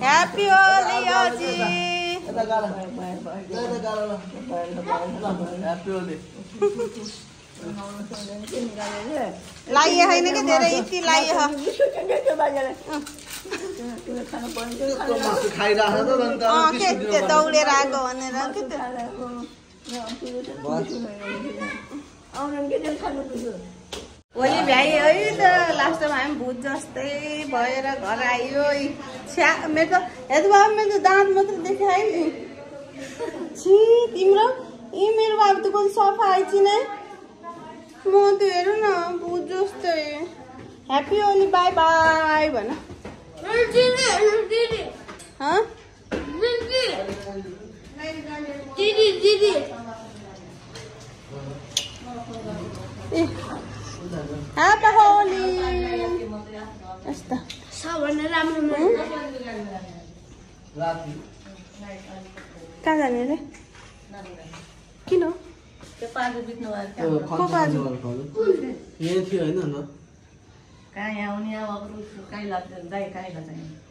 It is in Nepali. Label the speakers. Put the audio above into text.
Speaker 1: ह्यापी होली अजी लाइए होइन कि धेरै यति लाइए दौडेर आएको भनेर होली भ्याइ है त लास्टमा हामी भूत जस्तै भएर घर आयो मेरो त हेर्नु बाबु मेरो दाँत मात्र देखायो नि छि तिम्रो मेरो बाबु त कति सफा आइछि नै म त हेरौँ न भूत जस्तै ह्याप्पी होली बाई बाई भन ह्याप्पी होली यस्ता सबभन्दा राम्रो कहाँ जाने रे किन त्यो पाजु बित्नु भयो को पाजु यहाँ थियो हैन न कहाँ यहाँ आउने अब काई लाग्छ दाइ काई लाग्छ